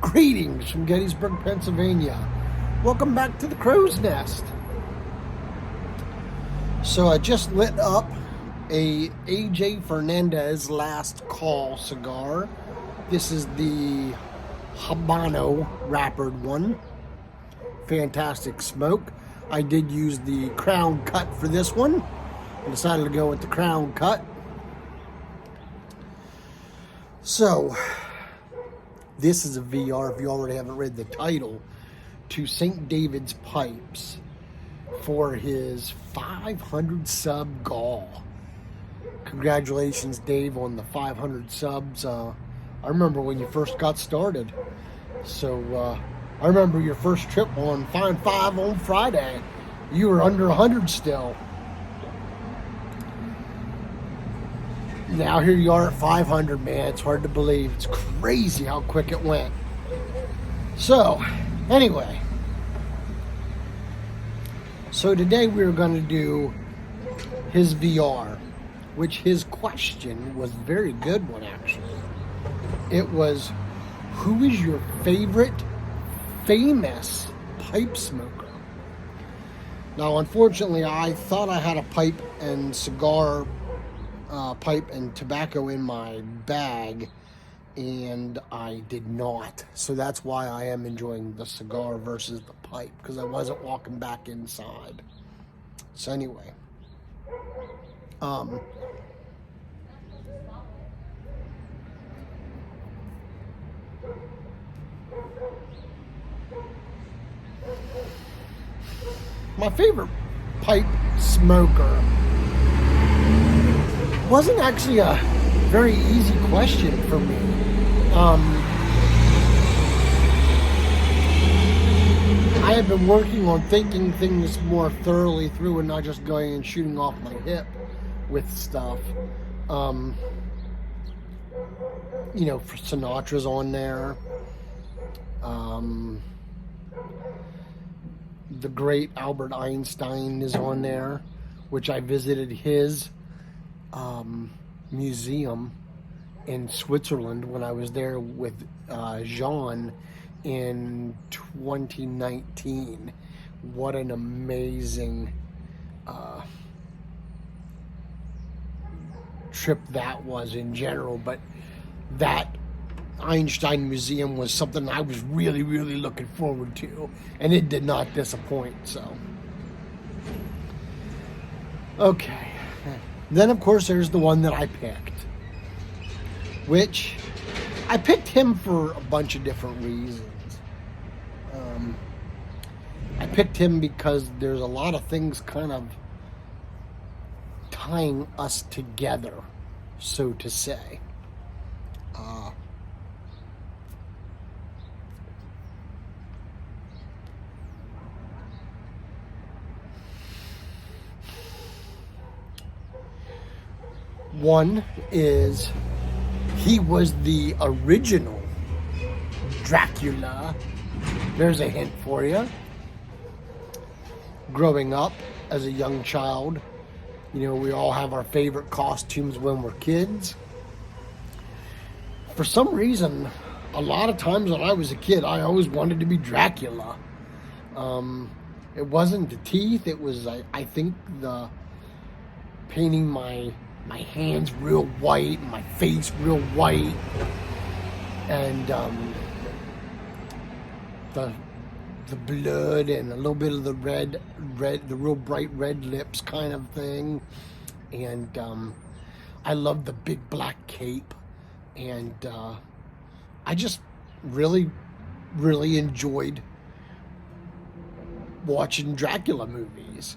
Greetings from Gettysburg, Pennsylvania. Welcome back to the Crow's Nest. So I just lit up a AJ Fernandez Last Call cigar. This is the Habano wrappered one. Fantastic smoke. I did use the crown cut for this one. I decided to go with the crown cut. So, this is a VR, if you already haven't read the title, to St. David's Pipes for his 500 sub GAW. Congratulations, Dave, on the 500 subs. I remember when you first got started. So, I remember your first trip on Fine 5 on Friday. You were under 100 still. Now here you are at 500, man. It's hard to believe. It's crazy how quick it went. So, anyway. So today we were going to do his VR, which his question was a very good one, actually. It was, who is your favorite famous pipe smoker? Now, unfortunately, I thought I had a pipe and cigar pipe and tobacco in my bag, and I did not. So that's why I am enjoying the cigar versus the pipe, because I wasn't walking back inside. So anyway, my favorite pipe smoker wasn't actually a very easy question for me. I have been working on thinking things more thoroughly through and not just going and shooting off my hip with stuff. You know, Sinatra's on there. The great Albert Einstein is on there, which I visited his museum in Switzerland when I was there with Jean in 2019. What an amazing trip that was in general, but that Einstein Museum was something I was really, really looking forward to, and it did not disappoint. So, okay. Then, of course, there's the one that I picked, which I picked him for a bunch of different reasons. I picked him because there's a lot of things kind of tying us together, so to say. One is he was the original Dracula. There's a hint for you. Growing up as a young child, you know, we all have our favorite costumes when we're kids. For some reason, a lot of times when I was a kid, I always wanted to be Dracula. It wasn't the teeth, it was, I think, the painting my hands real white, my face real white, and the blood and a little bit of the red, the real bright red lips kind of thing. And I love the big black cape, and I just really, really enjoyed watching Dracula movies,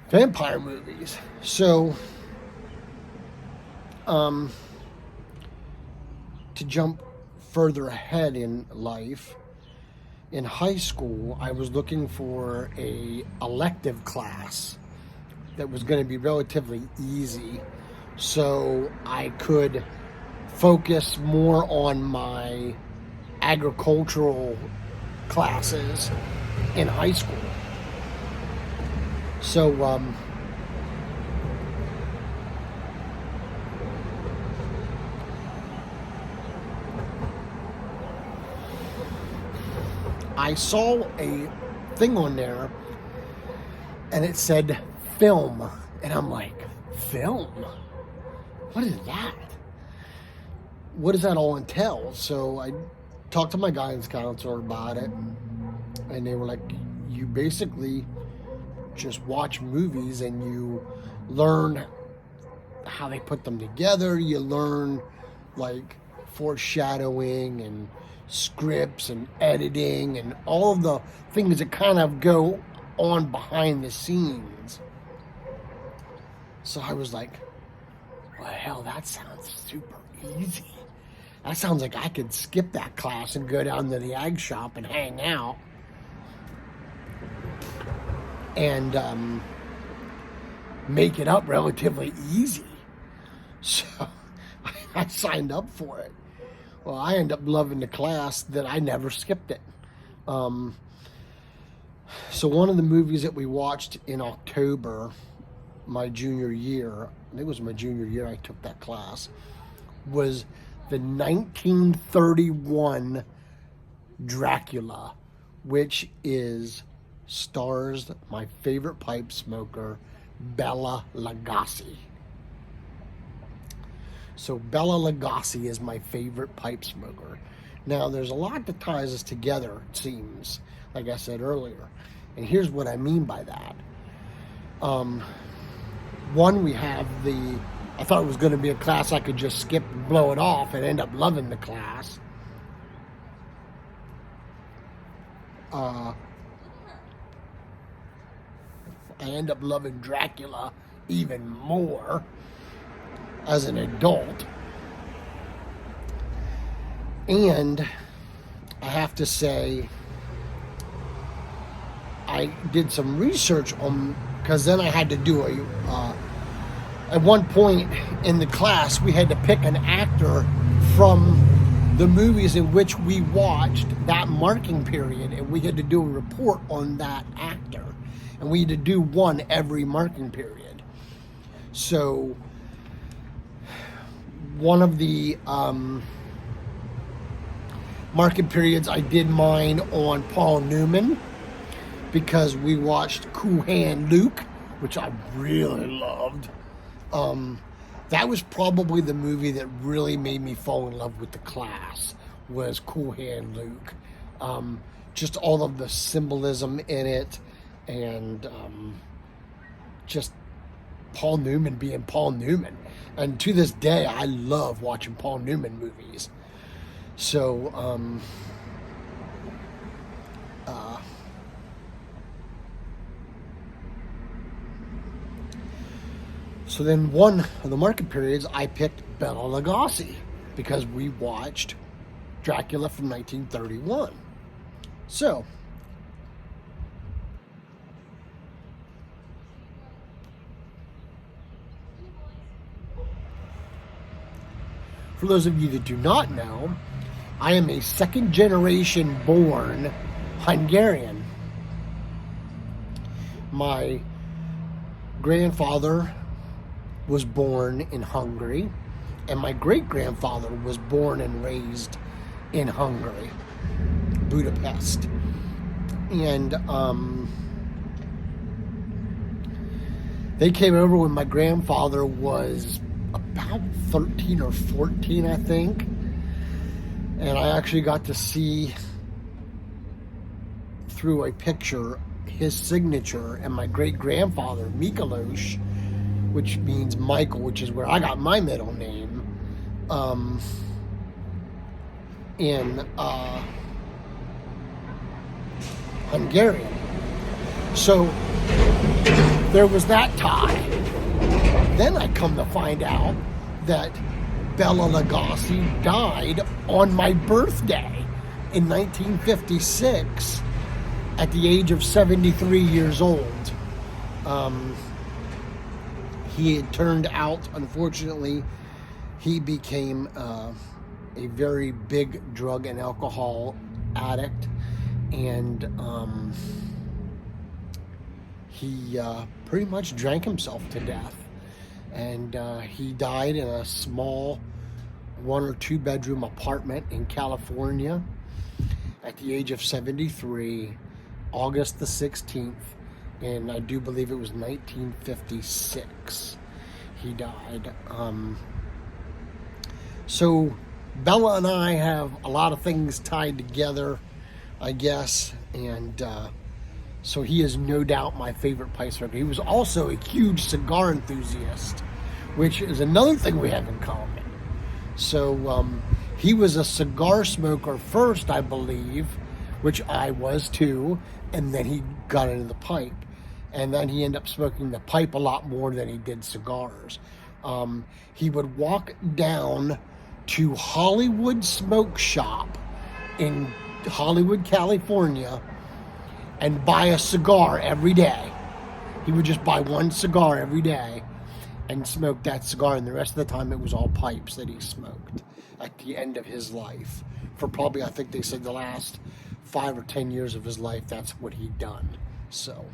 vampire movies. So, to jump further ahead in life, in high school, I was looking for a elective class that was going to be relatively easy, so I could focus more on my agricultural classes in high school. So, I saw a thing on there and it said film. And I'm like, film? What is that? What does that all entail? So I talked to my guidance counselor about it, and they were like, you basically just watch movies and you learn how they put them together. You learn like foreshadowing and scripts and editing and all of the things that kind of go on behind the scenes. So I was like, well, hell, that sounds super easy. That sounds like I could skip that class and go down to the ag shop and hang out. And make it up relatively easy. So I signed up for it. Well, I ended up loving the class that I never skipped it. So one of the movies that we watched in October, my junior year, I think it was my junior year I took that class, was the 1931 Dracula, which stars my favorite pipe smoker, Bela Lugosi. So Bela Lugosi is my favorite pipe smoker. Now, there's a lot that ties us together, it seems, like I said earlier. And here's what I mean by that. One, we have I thought it was going to be a class I could just skip and blow it off and end up loving the class. I end up loving Dracula even more as an adult. And I have to say, I did some research on, because then I had to do at one point in the class, we had to pick an actor from the movies in which we watched that marking period, and we had to do a report on that actor. And we had to do one every marking period. So one of the marking periods, I did mine on Paul Newman, because we watched Cool Hand Luke, which I really loved. That was probably the movie that really made me fall in love with the class, was Cool Hand Luke. Just all of the symbolism in it, and just Paul Newman being Paul Newman. And to this day, I love watching Paul Newman movies. So, so then one of the market periods, I picked Bela Lugosi, because we watched Dracula from 1931. So, for those of you that do not know, I am a second generation born Hungarian. My grandfather was born in Hungary, and my great-grandfather was born and raised in Hungary, Budapest. And they came over when my grandfather was about 13 or 14, I think. And I actually got to see, through a picture, his signature, and my great-grandfather, Mikolos, which means Michael, which is where I got my middle name, in Hungarian. So there was that tie. Then I come to find out that Bela Lugosi died on my birthday in 1956 at the age of 73 years old. He had turned out, unfortunately, he became a very big drug and alcohol addict, and he pretty much drank himself to death. And he died in a small 1 or 2 bedroom apartment in California. at the age of 73, August the 16th, and I do believe it was 1956 he died. So Bella and I have a lot of things tied together, I guess, and so he is no doubt my favorite pipe smoker. He was also a huge cigar enthusiast, which is another thing we have in common. So he was a cigar smoker first, I believe, which I was too, and then he got into the pipe. And then he ended up smoking the pipe a lot more than he did cigars. He would walk down to Hollywood Smoke Shop in Hollywood, California, and buy a cigar every day. He would just buy one cigar every day and smoke that cigar, and the rest of the time it was all pipes that he smoked at the end of his life. For probably, I think they said the last 5 or 10 years of his life, that's what he'd done. So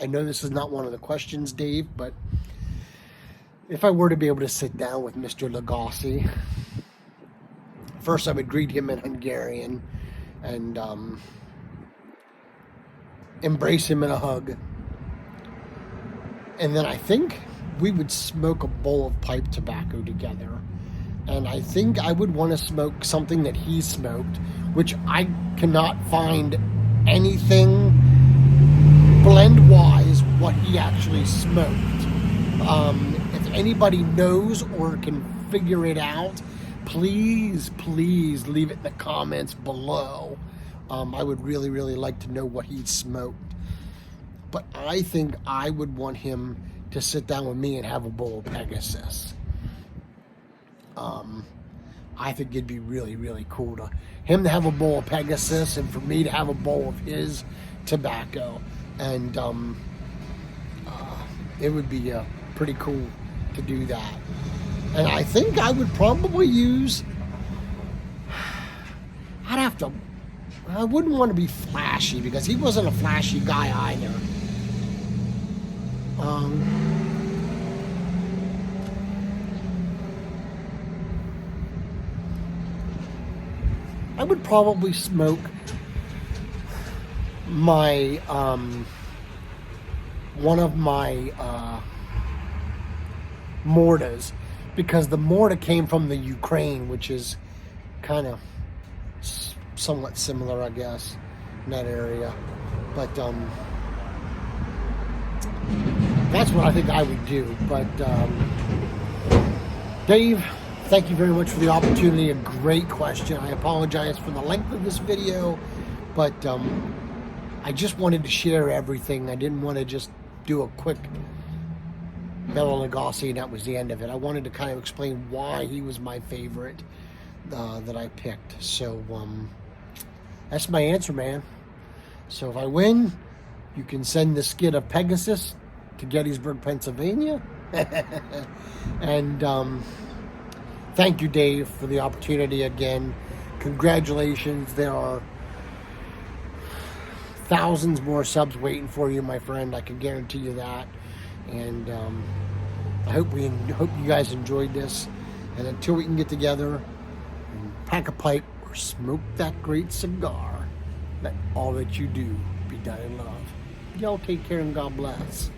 I know this is not one of the questions, Dave, but if I were to be able to sit down with Mr. Lugosi, first I would greet him in Hungarian and embrace him in a hug. And then I think we would smoke a bowl of pipe tobacco together. And I think I would want to smoke something that he smoked, which I cannot find anything blend-wise what he actually smoked. If anybody knows or can figure it out, please leave it in the comments below. I would really like to know what he smoked. But I think I would want him to sit down with me and have a bowl of Pegasus. I think it'd be really cool to him to have a bowl of Pegasus and for me to have a bowl of his tobacco. And it would be pretty cool to do that. And I think I would probably use, I wouldn't want to be flashy because he wasn't a flashy guy either. I would probably smoke my one of my mortas, because the mortar came from the Ukraine, which is kind of somewhat similar, I guess, in that area. But that's what I think I would do. But Dave, thank you very much for the opportunity. A great question. I apologize for the length of this video, but I just wanted to share everything. I didn't want to just do a quick Bela Lugosi and that was the end of it. I wanted to kind of explain why he was my favorite that I picked. So that's my answer, man. So if I win, you can send the skid of Pegasus to Gettysburg, Pennsylvania. And thank you, Dave, for the opportunity again. Congratulations. There are thousands more subs waiting for you, my friend. I can guarantee you that. And I hope you guys enjoyed this. And until we can get together and pack a pipe or smoke that great cigar, let all that you do be done in love. Y'all take care and God bless.